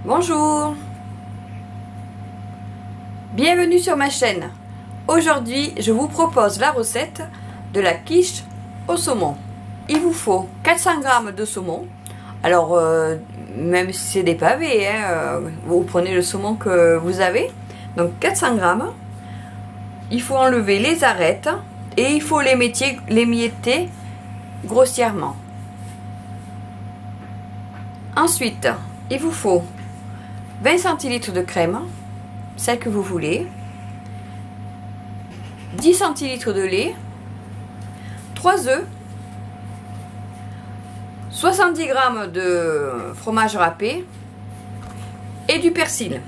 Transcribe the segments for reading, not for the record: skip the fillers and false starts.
Bonjour, bienvenue sur ma chaîne. Aujourd'hui, je vous propose la recette de la quiche au saumon. Il vous faut 400 g de saumon. Alors, même si c'est des pavés, vous prenez le saumon que vous avez. Donc 400 g. Il faut enlever les arêtes et il faut les mietter grossièrement. Ensuite, il vous faut 20 centilitres de crème, celle que vous voulez, 10 centilitres de lait, 3 œufs, 70 g de fromage râpé et du persil.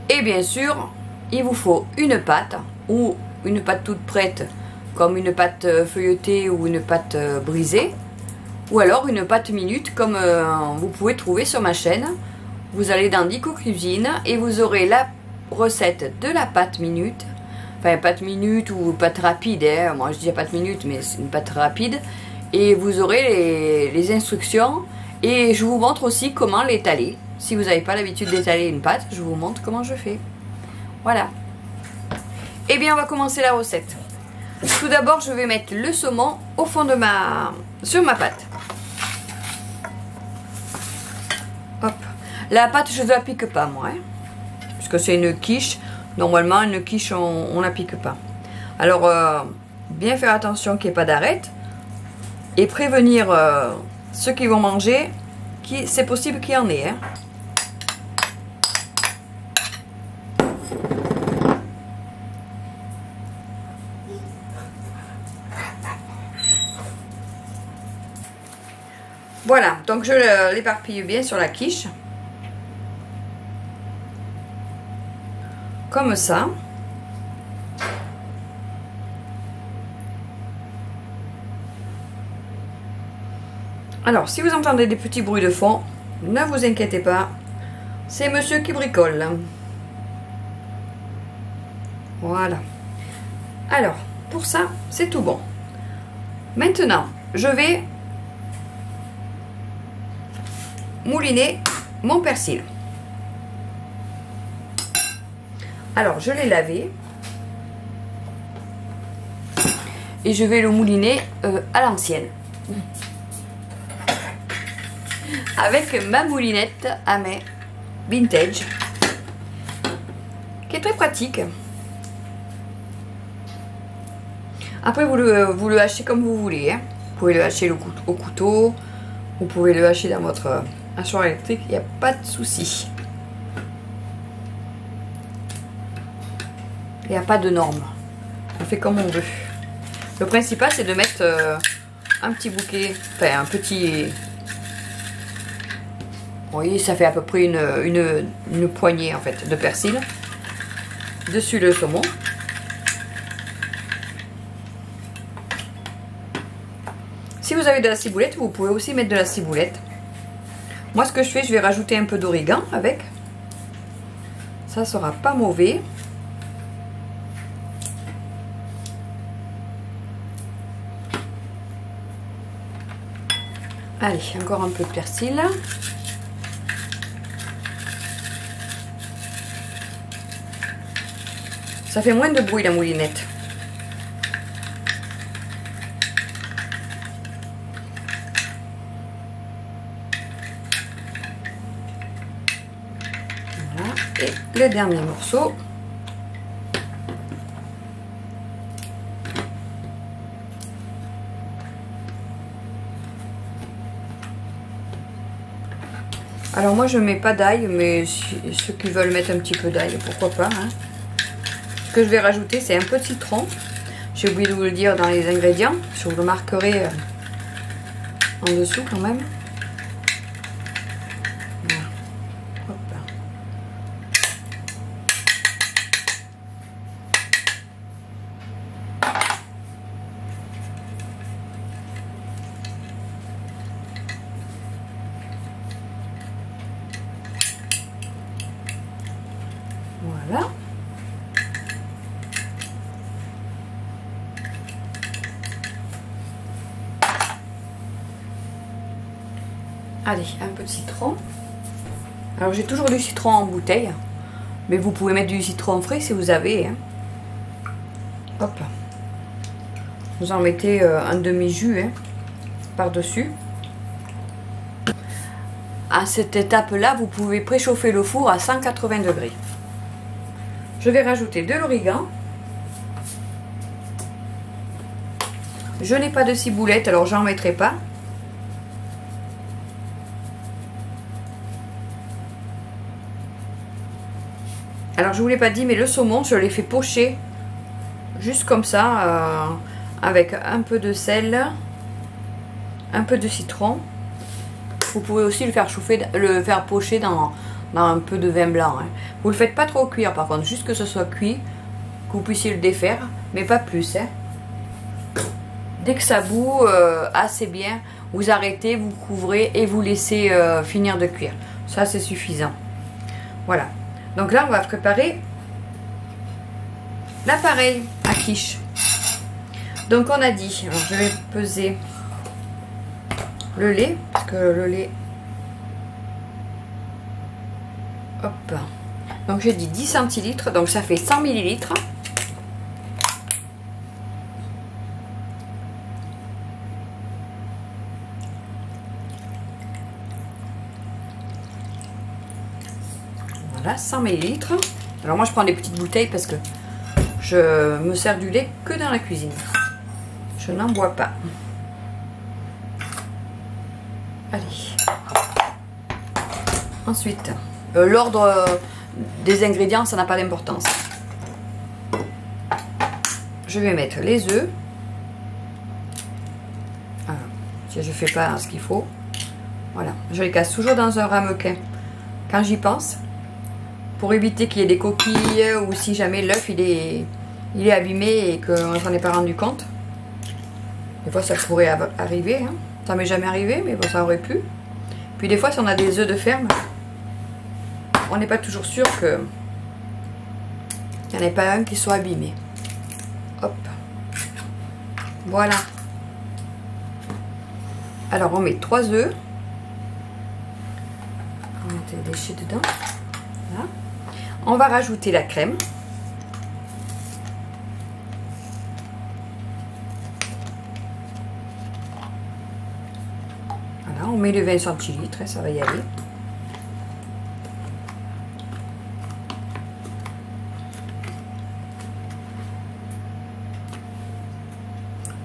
Et bien sûr, il vous faut une pâte ou une pâte toute prête, comme une pâte feuilletée ou une pâte brisée, ou alors une pâte minute comme vous pouvez trouver sur ma chaîne. Vous allez dans Dico Cuisine et vous aurez la recette de la pâte minute, enfin pâte minute ou pâte rapide, moi je dis pâte minute mais c'est une pâte rapide, et vous aurez les instructions et je vous montre aussi comment l'étaler. Si vous n'avez pas l'habitude d'étaler une pâte, je vous montre comment je fais. Voilà. Et bien on va commencer la recette. Tout d'abord je vais mettre le saumon au fond de sur ma pâte. Hop. La pâte je ne la pique pas moi, puisque c'est une quiche. Normalement une quiche on la pique pas. Alors bien faire attention qu'il n'y ait pas d'arête et prévenir ceux qui vont manger, c'est possible qu'il y en ait. Voilà, donc je l'éparpille bien sur la quiche. Comme ça. Alors, si vous entendez des petits bruits de fond, ne vous inquiétez pas, c'est monsieur qui bricole. Voilà. Alors, pour ça, c'est tout bon. Maintenant, je vais mouliner mon persil. Alors, je l'ai lavé et je vais le mouliner à l'ancienne avec ma moulinette à main vintage qui est très pratique. Après, vous le hachez comme vous voulez. Vous pouvez le hacher au couteau, vous pouvez le hacher dans votre hachoir électrique, il n'y a pas de souci. Il n'y a pas de normes. On fait comme on veut. Le principal, c'est de mettre un petit bouquet, enfin un petit... Vous voyez, ça fait à peu près une poignée en fait de persil dessus le saumon. Si vous avez de la ciboulette, vous pouvez aussi mettre de la ciboulette. Moi, ce que je fais, je vais rajouter un peu d'origan avec. Ça sera pas mauvais. Allez, encore un peu de persil. Ça fait moins de bruit la moulinette. Voilà. Et le dernier morceau. Alors moi je mets pas d'ail, mais ceux qui veulent mettre un petit peu d'ail, pourquoi pas. Ce que je vais rajouter, c'est un peu de citron. J'ai oublié de vous le dire dans les ingrédients. Je vous le marquerai en dessous quand même. Voilà. Hop. Voilà. Allez, un peu de citron. Alors j'ai toujours du citron en bouteille, mais vous pouvez mettre du citron frais si vous avez. Hein. Hop. Vous en mettez un demi-jus hein, par-dessus. À cette étape-là, vous pouvez préchauffer le four à 180 degrés. Je vais rajouter de l'origan. Je n'ai pas de ciboulette, alors j'en mettrai pas. Alors je vous l'ai pas dit, mais le saumon, je l'ai fait pocher juste comme ça, avec un peu de sel, un peu de citron. Vous pouvez aussi le faire chauffer, le faire pocher dans un peu de vin blanc. Hein. Vous le faites pas trop cuire par contre, juste que ce soit cuit, que vous puissiez le défaire, mais pas plus. Hein. Dès que ça bout assez bien, vous arrêtez, vous couvrez et vous laissez finir de cuire. Ça c'est suffisant. Voilà. Donc là on va préparer l'appareil à quiche. Donc on a dit, alors je vais peser le lait, parce que le lait, hop, donc j'ai dit 10 centilitres, donc ça fait 100 millilitres. Voilà, 100 millilitres. Alors moi je prends des petites bouteilles parce que je me sers du lait que dans la cuisine. Je n'en bois pas. Allez. Ensuite, l'ordre des ingrédients, ça n'a pas d'importance. Je vais mettre les œufs. Alors, si je ne fais pas ce qu'il faut. Voilà. Je les casse toujours dans un ramequin quand j'y pense. Pour éviter qu'il y ait des coquilles ou si jamais l'œuf il est abîmé et qu'on ne s'en est pas rendu compte. Des fois ça pourrait arriver. Hein. Ça m'est jamais arrivé, mais bon, ça aurait pu. Puis des fois, si on a des œufs de ferme, on n'est pas toujours sûr que il n'y en ait pas un qui soit abîmé. Hop. Voilà. Alors, on met 3 œufs. On met les déchets dedans. Voilà. On va rajouter la crème. On met les 20 centilitres, ça va y aller.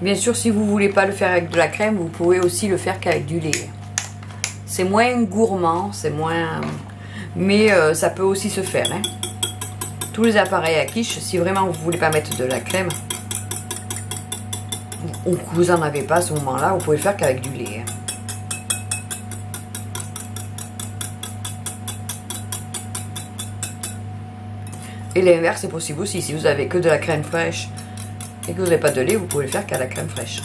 Bien sûr, si vous ne voulez pas le faire avec de la crème, vous pouvez aussi le faire qu'avec du lait. C'est moins gourmand, c'est moins... Mais ça peut aussi se faire. Hein. Tous les appareils à quiche, si vraiment vous ne voulez pas mettre de la crème, ou que vous n'en avez pas à ce moment-là, vous pouvez le faire qu'avec du lait. Hein. Et l'inverse c'est possible aussi. Si vous avez que de la crème fraîche et que vous n'avez pas de lait, vous pouvez le faire qu'à la crème fraîche.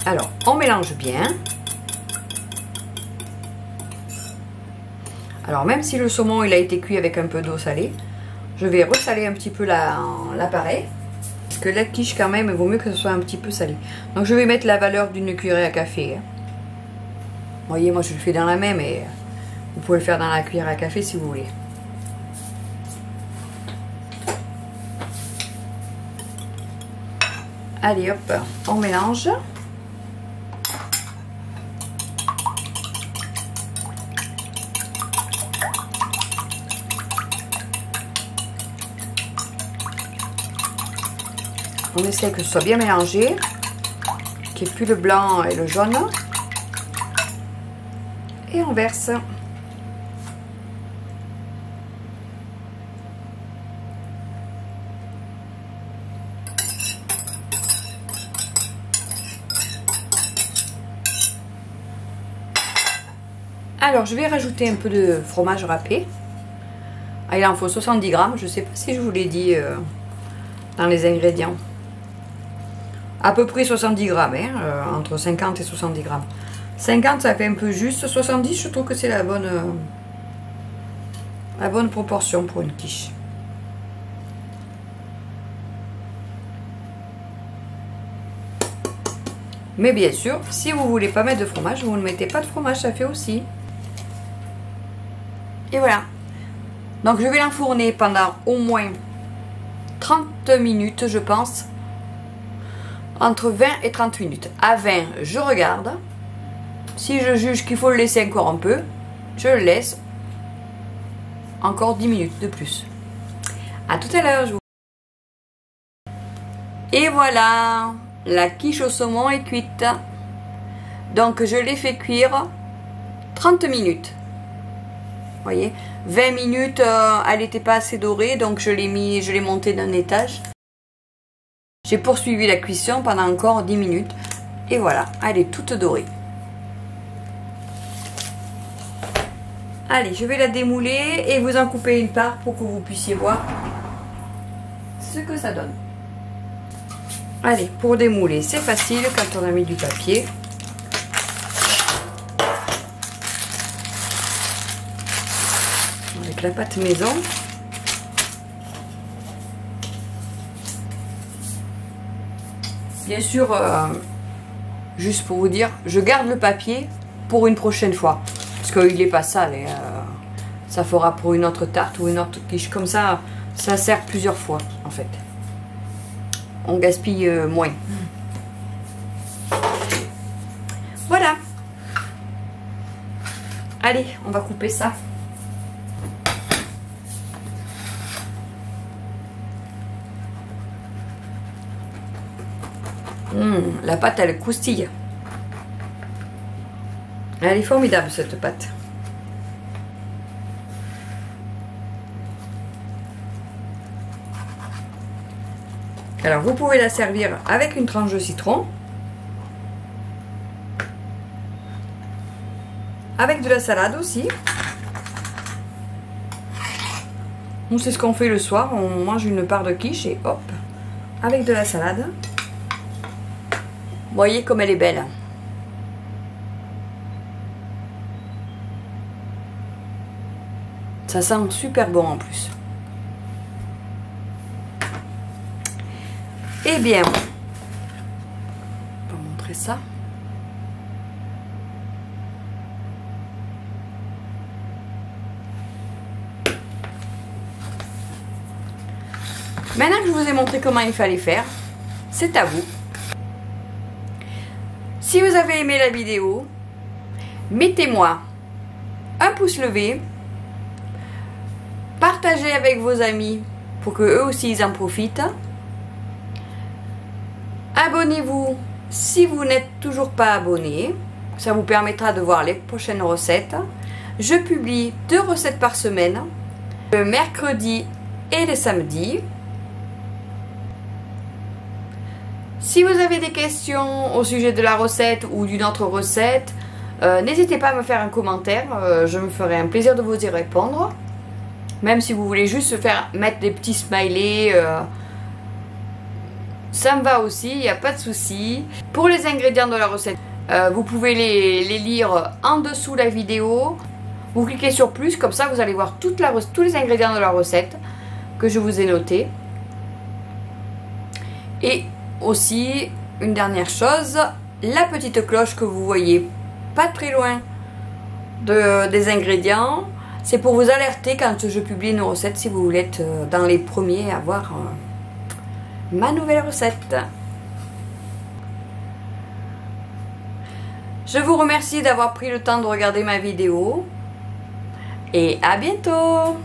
Alors, on mélange bien. Alors, même si le saumon il a été cuit avec un peu d'eau salée, je vais ressaler un petit peu l'appareil. Parce que la quiche, quand même, il vaut mieux que ce soit un petit peu salé. Donc, je vais mettre la valeur d'une cuillerée à café. Hein. Vous voyez, moi je le fais dans la main, mais... Vous pouvez le faire dans la cuillère à café si vous voulez. Allez hop, on mélange. On essaie que ce soit bien mélangé, qu'il n'y ait plus le blanc et le jaune. Et on verse. Alors, je vais rajouter un peu de fromage râpé. Ah, il en faut 70 grammes. Je ne sais pas si je vous l'ai dit dans les ingrédients. À peu près 70 grammes, hein, entre 50 et 70 grammes. 50, ça fait un peu juste. 70, je trouve que c'est la bonne proportion pour une quiche. Mais bien sûr, si vous voulez pas mettre de fromage, vous ne mettez pas de fromage, ça fait aussi. Et voilà. Donc je vais l'enfourner pendant au moins 30 minutes, je pense. Entre 20 et 30 minutes. À 20, je regarde. Si je juge qu'il faut le laisser encore un peu, je le laisse encore 10 minutes de plus. À tout à l'heure. Et voilà, la quiche au saumon est cuite. Donc je l'ai fait cuire 30 minutes. Vous voyez, 20 minutes, elle n'était pas assez dorée, donc je l'ai montée d'un étage. J'ai poursuivi la cuisson pendant encore 10 minutes. Et voilà, elle est toute dorée. Allez, je vais la démouler et vous en couper une part pour que vous puissiez voir ce que ça donne. Allez, pour démouler, c'est facile quand on a mis du papier. Avec la pâte maison. Bien sûr, juste pour vous dire, je garde le papier pour une prochaine fois. Parce qu'il n'est pas sale. Et, ça fera pour une autre tarte ou une autre quiche. Comme ça, ça sert plusieurs fois en fait. On gaspille moins. Voilà. Allez, on va couper ça. La pâte, elle croustille. Elle est formidable cette pâte. Alors vous pouvez la servir avec une tranche de citron, avec de la salade aussi. Nous c'est ce qu'on fait le soir, on mange une part de quiche et hop, avec de la salade. Voyez comme elle est belle. Ça sent super bon en plus. Eh bien, on va montrer ça. Maintenant que je vous ai montré comment il fallait faire, c'est à vous. Si vous avez aimé la vidéo, mettez-moi un pouce levé, partagez avec vos amis pour que eux aussi ils en profitent. Abonnez-vous si vous n'êtes toujours pas abonné, ça vous permettra de voir les prochaines recettes. Je publie 2 recettes par semaine, le mercredi et le samedi. Si vous avez des questions au sujet de la recette ou d'une autre recette, n'hésitez pas à me faire un commentaire, je me ferai un plaisir de vous y répondre. Même si vous voulez juste mettre des petits smileys, ça me va aussi, il n'y a pas de souci. Pour les ingrédients de la recette, vous pouvez les lire en dessous la vidéo. Vous cliquez sur plus, comme ça vous allez voir tous les ingrédients de la recette que je vous ai notés. Et aussi, une dernière chose, la petite cloche que vous voyez pas très loin des ingrédients, c'est pour vous alerter quand je publie une recette si vous voulez être dans les premiers à voir ma nouvelle recette. Je vous remercie d'avoir pris le temps de regarder ma vidéo et à bientôt.